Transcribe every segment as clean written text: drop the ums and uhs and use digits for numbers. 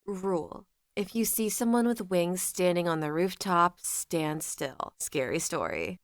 Rule: if you see someone with wings standing on the rooftop, stand still. Scary story.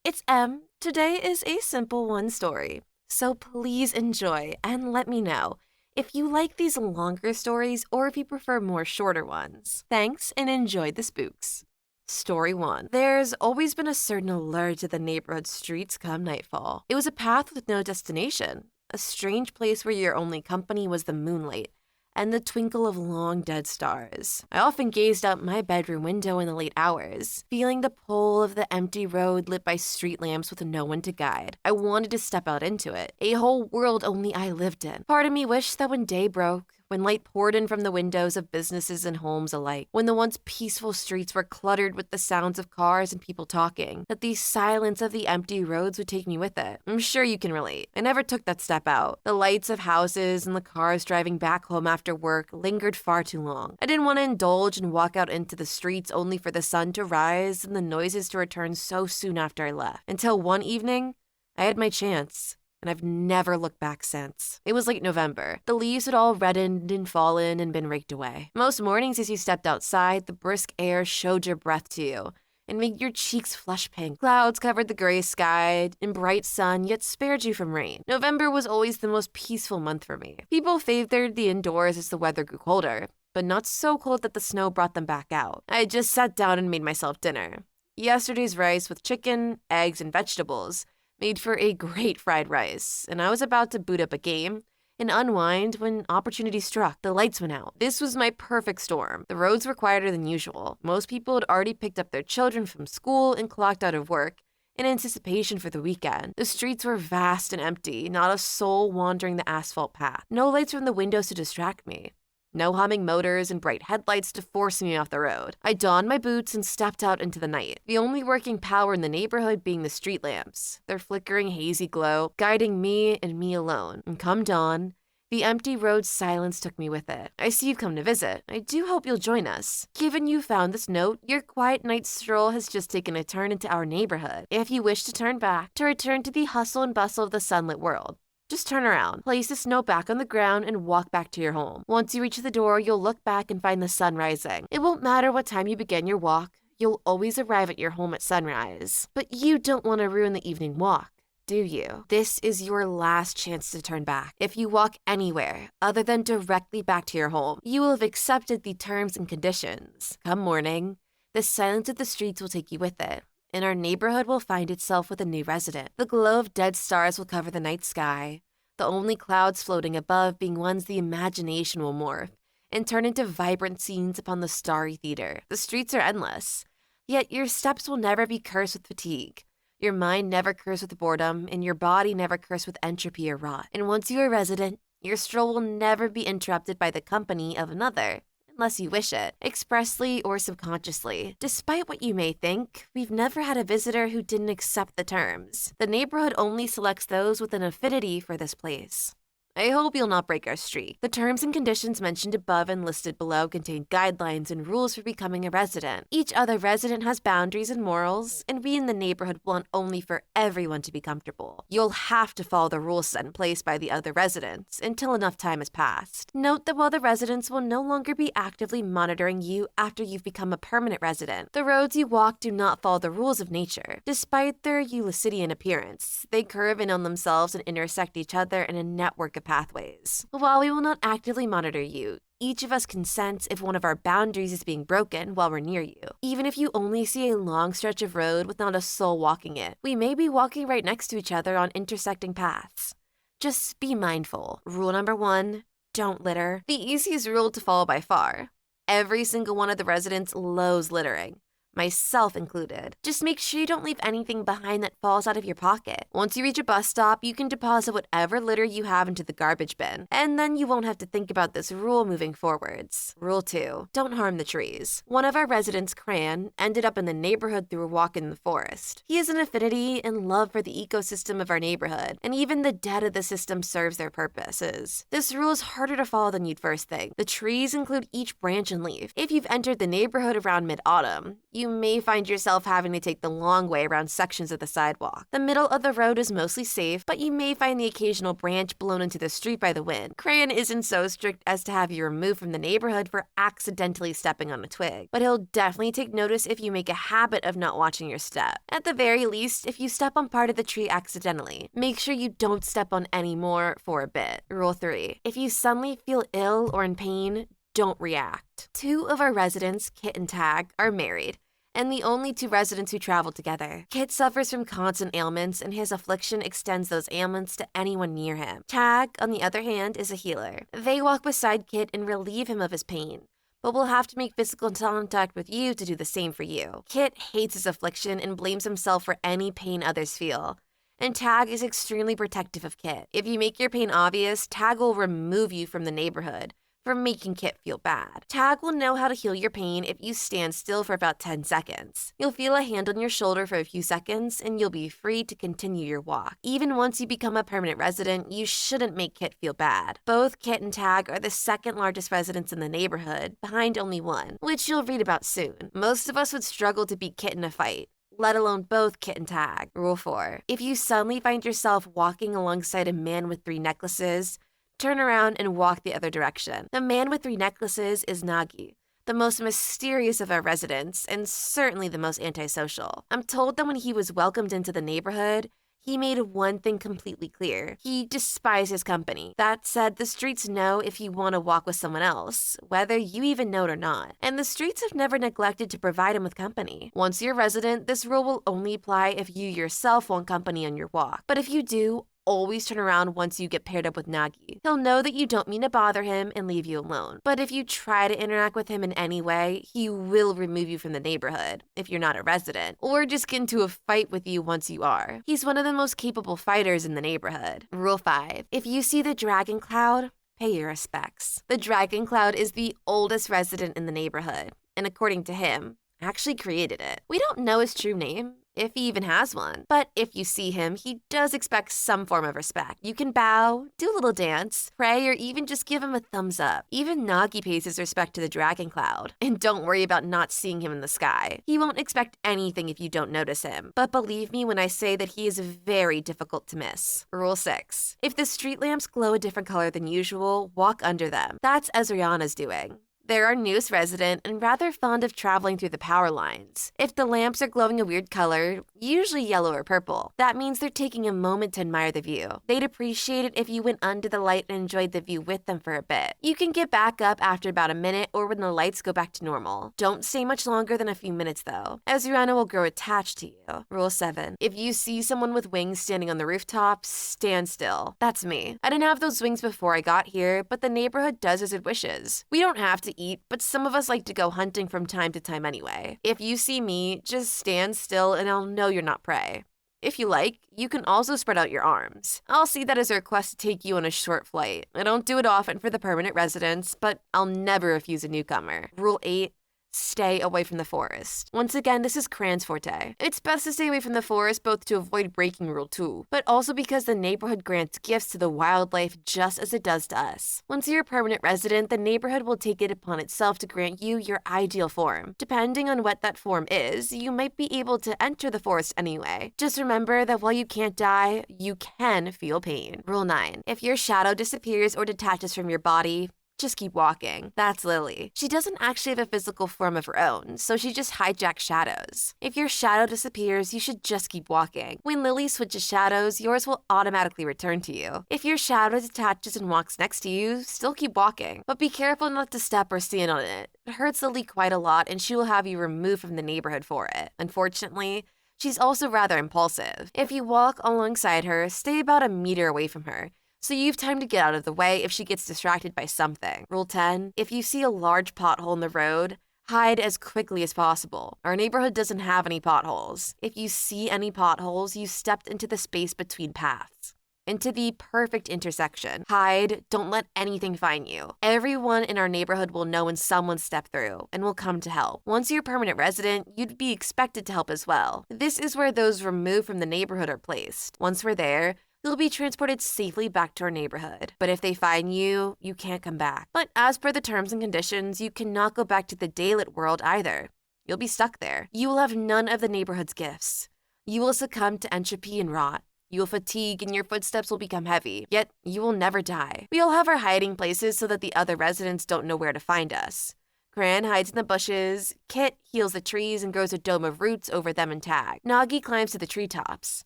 It's M. Today is a simple one story. So please enjoy and let me know if you like these longer stories or if you prefer more shorter ones. Thanks and enjoy the spooks. Story 1. There's always been a certain allure to the neighborhood streets come nightfall. It was a path with no destination, a strange place where your only company was the moonlight and the twinkle of long dead stars. I often gazed out my bedroom window in the late hours, feeling the pull of the empty road lit by street lamps with no one to guide. I wanted to step out into it, a whole world only I lived in. Part of me wished that when day broke, when light poured in from the windows of businesses and homes alike, when the once peaceful streets were cluttered with the sounds of cars and people talking, that the silence of the empty roads would take me with it. I'm sure you can relate. I never took that step out. The lights of houses and the cars driving back home after work lingered far too long. I didn't want to indulge and walk out into the streets only for the sun to rise and the noises to return so soon after I left. Until one evening, I had my chance. And I've never looked back since. It was late November. The leaves had all reddened and fallen and been raked away. Most mornings as you stepped outside, the brisk air showed your breath to you and made your cheeks flush pink. Clouds covered the gray sky and bright sun, yet spared you from rain. November was always the most peaceful month for me. People favored the indoors as the weather grew colder, but not so cold that the snow brought them back out. I had just sat down and made myself dinner. Yesterday's rice with chicken, eggs, and vegetables made for a great fried rice, and I was about to boot up a game and unwind when opportunity struck. The lights went out. This was my perfect storm. The roads were quieter than usual. Most people had already picked up their children from school and clocked out of work in anticipation for the weekend. The streets were vast and empty, not a soul wandering the asphalt path. No lights from the windows to distract me. No humming motors and bright headlights to force me off the road. I donned my boots and stepped out into the night, the only working power in the neighborhood being the street lamps, their flickering hazy glow, guiding me and me alone. And come dawn, the empty road silence took me with it. I see you've come to visit. I do hope you'll join us. Given you found this note, your quiet night stroll has just taken a turn into our neighborhood. If you wish to turn back, to return to the hustle and bustle of the sunlit world, just turn around, place this note back on the ground, and walk back to your home. Once you reach the door, you'll look back and find the sun rising. It won't matter what time you begin your walk. You'll always arrive at your home at sunrise. But you don't want to ruin the evening walk, do you? This is your last chance to turn back. If you walk anywhere other than directly back to your home, you will have accepted the terms and conditions. Come morning, the silence of the streets will take you with it, and our neighborhood will find itself with a new resident. The glow of dead stars will cover the night sky, the only clouds floating above being ones the imagination will morph and turn into vibrant scenes upon the starry theater. The streets are endless, yet your steps will never be cursed with fatigue. Your mind never cursed with boredom, and your body never cursed with entropy or rot. And once you are a resident, your stroll will never be interrupted by the company of another, unless you wish it, expressly or subconsciously. Despite what you may think, we've never had a visitor who didn't accept the terms. The neighborhood only selects those with an affinity for this place. I hope you'll not break our streak. The terms and conditions mentioned above and listed below contain guidelines and rules for becoming a resident. Each other resident has boundaries and morals, and we in the neighborhood want only for everyone to be comfortable. You'll have to follow the rules set in place by the other residents until enough time has passed. Note that while the residents will no longer be actively monitoring you after you've become a permanent resident, the roads you walk do not follow the rules of nature. Despite their Ulyssean appearance, they curve in on themselves and intersect each other in a network of pathways. While we will not actively monitor you, each of us can sense if one of our boundaries is being broken while we're near you. Even if you only see a long stretch of road with not a soul walking it, we may be walking right next to each other on intersecting paths. Just be mindful. Rule number 1, don't litter. The easiest rule to follow by far. Every single one of the residents loathes littering, myself included. Just make sure you don't leave anything behind that falls out of your pocket. Once you reach a bus stop, you can deposit whatever litter you have into the garbage bin, and then you won't have to think about this rule moving forwards. Rule 2, don't harm the trees. One of our residents, Cran, ended up in the neighborhood through a walk in the forest. He has an affinity and love for the ecosystem of our neighborhood, and even the dead of the system serves their purposes. This rule is harder to follow than you'd first think. The trees include each branch and leaf. If you've entered the neighborhood around mid-autumn, you may find yourself having to take the long way around sections of the sidewalk. The middle of the road is mostly safe, but you may find the occasional branch blown into the street by the wind. Crayon isn't so strict as to have you removed from the neighborhood for accidentally stepping on a twig, but he'll definitely take notice if you make a habit of not watching your step. At the very least, if you step on part of the tree accidentally, make sure you don't step on any more for a bit. Rule 3. If you suddenly feel ill or in pain, don't react. 2 of our residents, Kit and Tag, are married, and the only 2 residents who travel together. Kit suffers from constant ailments, and his affliction extends those ailments to anyone near him. Tag, on the other hand, is a healer. They walk beside Kit and relieve him of his pain, but will have to make physical contact with you to do the same for you. Kit hates his affliction and blames himself for any pain others feel, and Tag is extremely protective of Kit. If you make your pain obvious, Tag will remove you from the neighborhood for making Kit feel bad. Tag will know how to heal your pain if you stand still for about 10 seconds. You'll feel a hand on your shoulder for a few seconds, and you'll be free to continue your walk. Even once you become a permanent resident, you shouldn't make Kit feel bad. Both Kit and Tag are the second largest residents in the neighborhood, behind only one, which you'll read about soon. Most of us would struggle to beat Kit in a fight, let alone both Kit and Tag. Rule 4. If you suddenly find yourself walking alongside a man with 3 necklaces, turn around and walk the other direction. The man with 3 necklaces is Nagi, the most mysterious of our residents, and certainly the most antisocial. I'm told that when he was welcomed into the neighborhood, he made one thing completely clear. He despised his company. That said, the streets know if you want to walk with someone else, whether you even know it or not. And the streets have never neglected to provide him with company. Once you're a resident, this rule will only apply if you yourself want company on your walk. But if you do, always turn around once you get paired up with Nagi. He'll know that you don't mean to bother him and leave you alone. But if you try to interact with him in any way, he will remove you from the neighborhood if you're not a resident, or just get into a fight with you once you are. He's one of the most capable fighters in the neighborhood. Rule 5. If you see the dragon cloud, pay your respects. The dragon cloud is the oldest resident in the neighborhood, and according to him, actually created it. We don't know his true name, if he even has one. But if you see him, he does expect some form of respect. You can bow, do a little dance, pray, or even just give him a thumbs up. Even Nagi pays his respect to the dragon cloud. And don't worry about not seeing him in the sky. He won't expect anything if you don't notice him. But believe me when I say that he is very difficult to miss. Rule 6. If the street lamps glow a different color than usual, walk under them. That's Ezriana's doing. They're our newest resident and rather fond of traveling through the power lines. If the lamps are glowing a weird color, usually yellow or purple, that means they're taking a moment to admire the view. They'd appreciate it if you went under the light and enjoyed the view with them for a bit. You can get back up after about a minute or when the lights go back to normal. Don't stay much longer than a few minutes though. Ezriana will grow attached to you. Rule 7. If you see someone with wings standing on the rooftop, stand still. That's me. I didn't have those wings before I got here, but the neighborhood does as it wishes. We don't have to eat, but some of us like to go hunting from time to time anyway. If you see me, just stand still and I'll know you're not prey. If you like, you can also spread out your arms. I'll see that as a request to take you on a short flight. I don't do it often for the permanent residents, but I'll never refuse a newcomer. Rule 8. Stay away from the forest. Once again, this is Cran's forte. It's best to stay away from the forest both to avoid breaking Rule 2, but also because the neighborhood grants gifts to the wildlife just as it does to us. Once you're a permanent resident, the neighborhood will take it upon itself to grant you your ideal form. Depending on what that form is, you might be able to enter the forest anyway. Just remember that while you can't die, you can feel pain. Rule 9. If your shadow disappears or detaches from your body, just keep walking. That's Lily. She doesn't actually have a physical form of her own, so she just hijacks shadows. If your shadow disappears, you should just keep walking. When Lily switches shadows, yours will automatically return to you. If your shadow detaches and walks next to you, still keep walking. But be careful not to step or stand on it. It hurts Lily quite a lot, and she will have you removed from the neighborhood for it. Unfortunately, she's also rather impulsive. If you walk alongside her, stay about a meter away from her, so you've time to get out of the way if she gets distracted by something. Rule 10. If you see a large pothole in the road, hide as quickly as possible. Our neighborhood doesn't have any potholes. If you see any potholes, you stepped into the space between paths, into the perfect intersection. Hide, don't let anything find you. Everyone in our neighborhood will know when someone stepped through and will come to help. Once you're a permanent resident, you'd be expected to help as well. This is where those removed from the neighborhood are placed. Once we're there, you'll be transported safely back to our neighborhood. But if they find you, you can't come back. But as per the terms and conditions, you cannot go back to the daylit world either. You'll be stuck there. You will have none of the neighborhood's gifts. You will succumb to entropy and rot. You will fatigue and your footsteps will become heavy, yet you will never die. We all have our hiding places so that the other residents don't know where to find us. Cran hides in the bushes, Kit heals the trees and grows a dome of roots over them and Tag. Nagi climbs to the treetops.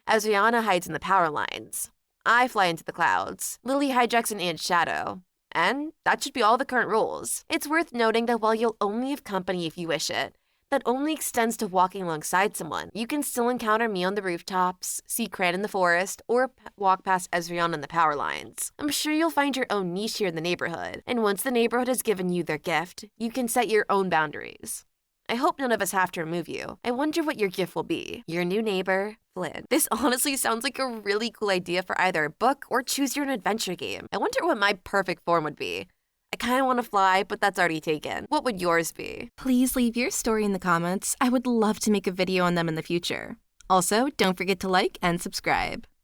Azriana hides in the power lines. I fly into the clouds. Lily hijacks an ant's shadow. And that should be all the current rules. It's worth noting that while you'll only have company if you wish it, that only extends to walking alongside someone. You can still encounter me on the rooftops, see Cran in the forest, or walk past Ezreon on the power lines. I'm sure you'll find your own niche here in the neighborhood, and once the neighborhood has given you their gift, you can set your own boundaries. I hope none of us have to remove you. I wonder what your gift will be. Your new neighbor, Flynn. This honestly sounds like a really cool idea for either a book or choose your own adventure game. I wonder what my perfect form would be. I kind of want to fly, but that's already taken. What would yours be? Please leave your story in the comments. I would love to make a video on them in the future. Also, don't forget to like and subscribe.